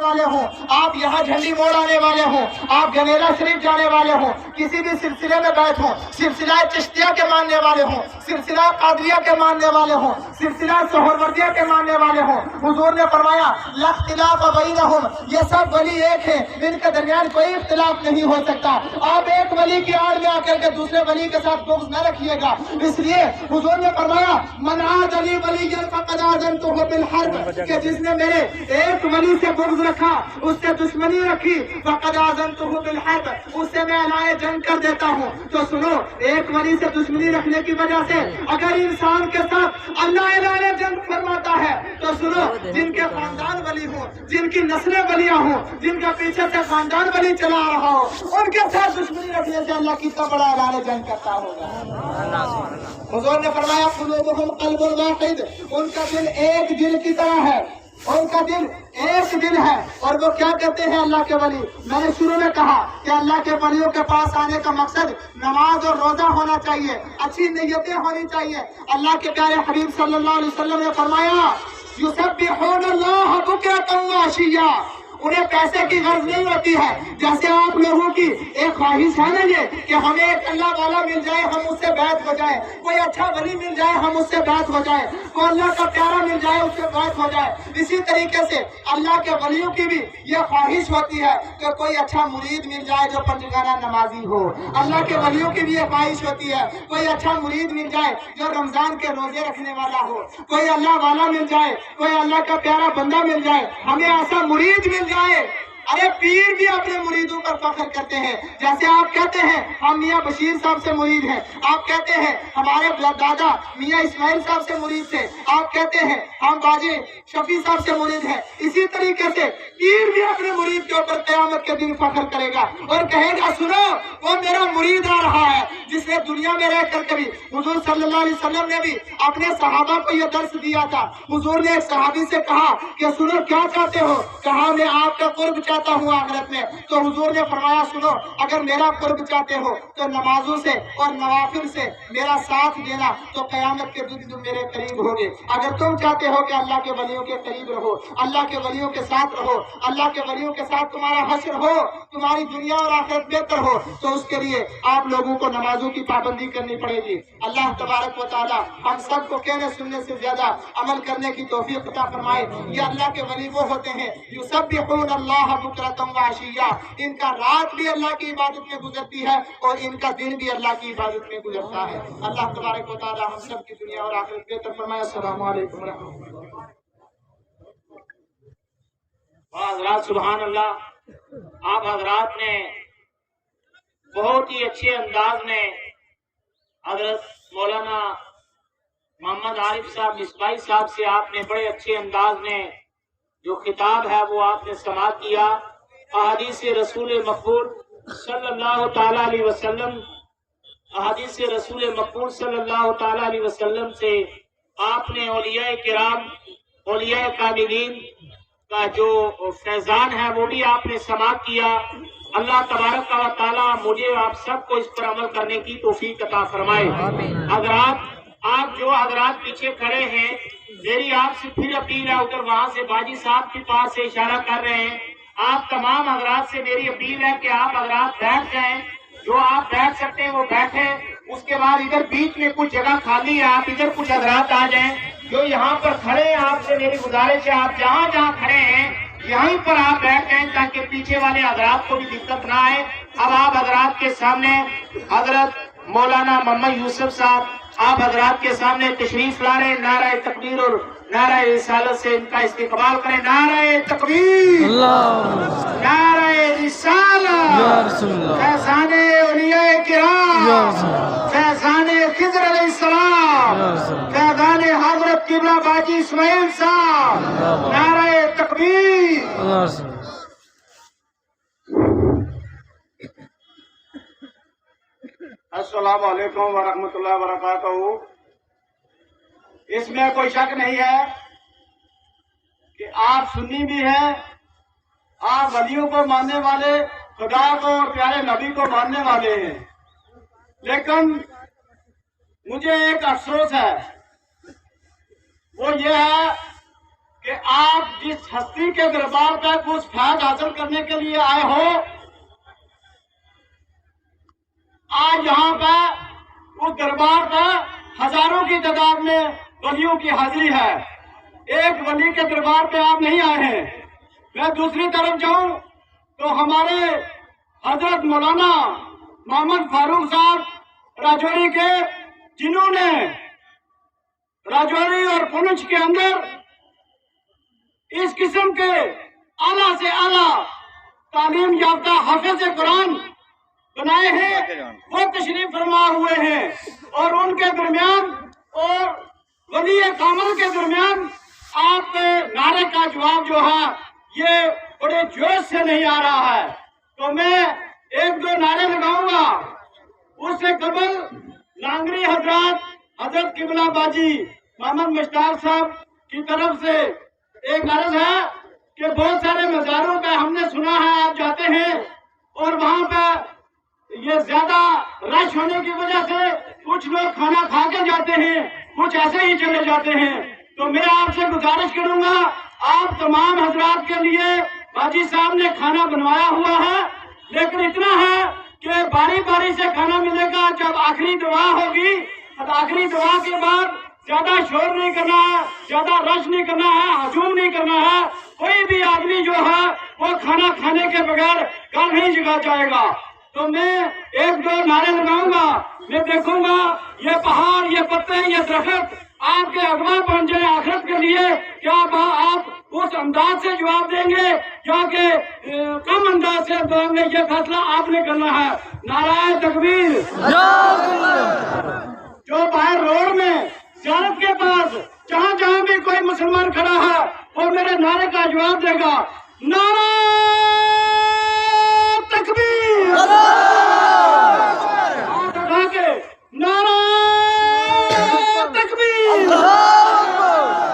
والے ہوں، آپ یہاں جھنڈی موڑ آنے والے ہوں، آپ گنیرا شریف جانے والے ہوں، کسی بھی سلسلے میں بیٹھ ہوں، سلسلہ چشتیہ کے ماننے والے ہوں، سلسلہ قادریہ کے ماننے والے ہوں، سلسلہ سہروردیہ کے ماننے والے ہوں، حضور نے فرمایا لا اختلاف بینہم، یہ سب ولی ایک ہیں، ان کے درمیان کوئی اختلاف نہیں ہو سکتا۔ آپ ایک ولی کی آڑ میں آ کر کے دوسرے ولی کے ساتھ بغض نہ رکھیے گا۔ اس لیے حضور نے فرمایا من عاد لی ولیا فقد آذنتہ بالحرب، کہ جس نے میرے ایک ولی سے بغض رکھا، اس سے دشمنی رکھی، فقد آذنتہ بالحرب، اس سے میں اعلان جنگ کر دیتا ہوں۔ تو سنو، ایک ولی سے دشمنی رکھنے کی وجہ سے اگر انسان کے ساتھ اللہ اعلان جنگ فرماتا ہے تو سنو، جن کے خاندان ولی ہوں، جن کی نسلیں ولیاں ہوں، جن کا پیچھے سے خاندان ولی چلا رہا ہو، ان کے ساتھ دشمنی رکھنے سے اللہ کتنا بڑا اعلان جنگ کرتا ہوگا۔ حضور نے فرمایا قلوبہم قلب واحد، ان کا دل ایک دل کی طرح ہے، ان کا دل ایک دل ہے۔ اور وہ کیا کہتے ہیں اللہ کے ولی؟ میں نے شروع میں کہا کہ اللہ کے ولیوں کے پاس آنے کا مقصد نماز اور روزہ ہونا چاہیے، اچھی نیتیں ہونی چاہیے۔ اللہ کے پیارے حبیب صلی اللہ علیہ وسلم نے فرمایا یسبحون اللہ بکرۃ وعشیا، انہیں پیسے کی غرض نہیں ہوتی ہے جیسے آپ لوگوں کی ایک خواہش ہے نا یہ کہ ہمیں ایک اللہ والا مل جائے ہم اس سے بیعت ہو جائے، کوئی اچھا ولی مل جائے ہم اس سے بیعت ہو جائے، کوئی اللہ کا پیارا مل جائے اس سے بیعت ہو جائے۔ اسی طریقے سے اللہ کے ولیوں کی بھی یہ خواہش ہوتی ہے کہ کوئی اچھا مرید مل جائے جو پنجگانہ نمازی ہو۔ اللہ کے ولیوں کی بھی یہ خواہش ہوتی ہے کوئی اچھا مرید مل جائے جو رمضان کے روزے رکھنے والا ہو، کوئی اللہ والا مل جائے، کوئی اللہ کا پیارا بندہ مل جائے، ہمیں ایسا مرید مل جائے۔ ارے پیر بھی اپنے مریدوں پر فخر کرتے ہیں، جیسے آپ کہتے ہیں ہم میاں بشیر صاحب سے مرید ہیں، آپ کہتے ہیں ہمارے دادا میاں اسماعیل صاحب سے مرید تھے، آپ کہتے ہیں ہم باجی شفیع صاحب سے مرید ہیں۔ اسی طریقے سے پیر بھی اپنے مرید کے اوپر قیامت کے دن فخر کرے گا اور کہے گا سنو وہ میرا مرید آ رہا ہے جس نے دنیا میں رہ کر کبھی، حضور صلی اللہ علیہ وسلم نے بھی اپنے صحابہ کو یہ درس دیا تھا۔ حضور نے ایک صحابی سے کہا کہ سنو کیا چاہتے ہو؟ کہا میں آپ کا قرب چاہتا ہوں آخرت میں۔ تو حضور نے فرمایا سنو اگر میرا قرب چاہتے ہو تو نمازوں سے اور نوافل سے میرا ساتھ دینا تو قیامت کے دن تم میرے قریب ہوگے۔ اگر تم چاہتے ہو کہ اللہ کے ولیوں کے قریب رہو، اللہ کے ولیوں کے ساتھ رہو، اللہ کے ولیوں کے ساتھ تمہارا حشر ہو، تمہاری دنیا اور آخرت بہتر ہو، تو اس کے لیے آپ لوگوں کو نمازوں کی پابندی کرنی پڑے گی۔ اللہ تبارک و تعالی ہم سب کو کہنے سننے سے زیادہ عمل کرنے کی توفیق عطا فرمائے۔ یہ اللہ کے ولی وہ ہوتے ہیں یسبحون اللہ بکرۃ وعشیا، ان کا رات بھی اللہ کی عبادت میں گزرتی ہے اور ان کا دن بھی اللہ کی عبادت میں گزرتا ہے۔ اللہ تبارک و تعالی ہم سب کی دنیا اور آخرت بہتر فرمائے۔ السلام علیکم ورحمۃ اللہ۔ حضرات سبحان اللہ، آپ حضرات نے بہت ہی اچھے انداز میں حضرت مولانا محمد عارف صاحب مصباحی صاحب سے آپ نے بڑے اچھے انداز میں جو خطاب ہے وہ آپ نے سماعت کیا۔ احادیث رسول مقبول صلی اللہ تعالی علیہ وسلم، احادیث رسول مقبول صلی اللہ تعالی علیہ وسلم سے آپ نے اولیاء کرام، اولیاء کاملین کا جو فیضان ہے وہ بھی آپ نے سماعت کیا۔ اللہ تبارک و تعالی مجھے آپ سب کو اس پر عمل کرنے کی توفیق عطا فرمائے۔ حضرات آپ جو حضرات پیچھے کھڑے ہیں، میری آپ سے پھر اپیل ہے، ادھر وہاں سے باجی صاحب کے پاس سے اشارہ کر رہے ہیں، آپ تمام حضرات سے میری اپیل ہے کہ آپ حضرات بیٹھ جائیں، جو آپ بیٹھ سکتے ہیں وہ بیٹھیں۔ اس کے بعد ادھر بیچ میں کچھ جگہ خالی ہے، آپ ادھر کچھ حضرات آ جائیں، جو یہاں پر کھڑے ہیں آپ سے میری گزارش ہے آپ جہاں جہاں کھڑے ہیں یہیں پر آپ بیٹھ جائیں تاکہ پیچھے والے حضرات کو بھی دقت نہ آئے۔ اب آپ حضرات کے سامنے حضرت مولانا محمد یوسف صاحب آپ حضرات کے سامنے تشریف لا رہے ہیں، نعرہ تکبیر اور نعرہ رسالت سے ان کا استقبال کریں۔ نعرہ تکبیر، نعرہ رسالت، فیضان اولیاء کرام، فیضان خضر علیہ السلام، فیضان حضرت قبلہ باجی اسماعیل صاحب، نعرہ تکبیر۔ السلام علیکم ورحمۃ اللہ وبرکاتہ۔ اس میں کوئی شک نہیں ہے کہ آپ سنی بھی ہیں، آپ ولیوں کو ماننے والے، خدا کو اور پیارے نبی کو ماننے والے ہیں، لیکن مجھے ایک افسوس ہے، وہ یہ ہے کہ آپ جس ہستی کے دربار پہ کچھ فیض حاصل کرنے کے لیے آئے ہو، آج یہاں پہ اس دربار پہ ہزاروں کی تعداد میں ولیوں کی حاضری ہے. ایک ولی کے دربار پہ آپ نہیں آئے ہیں. میں دوسری طرف جاؤں تو ہمارے حضرت مولانا محمد فاروق صاحب راجوری کے، جنہوں نے راجوری اور پونچھ کے اندر اس قسم کے اعلیٰ سے اعلیٰ تعلیم یافتہ حافظ قرآن بنائے ہیں، وہ تشریف فرما ہوئے ہیں. اور ان کے درمیان اور ولی کامل کے درمیان آپ کے نعرے کا جواب جو ہے یہ بڑے جوش سے نہیں آ رہا ہے. تو میں ایک دو نعرے لگاؤں گا. اس سے قبل لانگری حضرت قبلہ باجی محمد مشتاق صاحب کی طرف سے ایک عرض ہے کہ بہت سارے مزاروں پہ ہم نے سنا ہے آپ جاتے ہیں اور وہاں پہ یہ زیادہ رش ہونے کی وجہ سے کچھ لوگ کھانا کھا کے جاتے ہیں، کچھ ایسے ہی چلے جاتے ہیں. تو میں آپ سے گزارش کروں گا، آپ تمام حضرات کے لیے باجی صاحب نے کھانا بنوایا ہوا ہے، لیکن اتنا ہے کہ باری باری سے کھانا ملے گا. جب آخری دعا ہوگی، آخری دعا کے بعد زیادہ شور نہیں کرنا ہے، زیادہ رش نہیں کرنا ہے، ہجوم نہیں کرنا ہے. کوئی بھی آدمی جو ہے وہ کھانا کھانے کے بغیر گھر نہیں جگا جائے گا. تو میں ایک دو نعرے لگاؤں گا. میں دیکھوں گا یہ پہاڑ، یہ پتے، یہ درخت آپ کے اغوا بن جائے آخرت کے لیے. کیا آپ اس انداز سے جواب دیں گے یا کہ کم انداز سے دیں گے؟ یہ فیصلہ آپ نے کرنا ہے. نعرہ تکبیر. جو باہر روڈ میں زیارت کے پاس جہاں جہاں بھی کوئی مسلمان کھڑا ہے وہ میرے نعرے کا جواب دے گا. نعرہ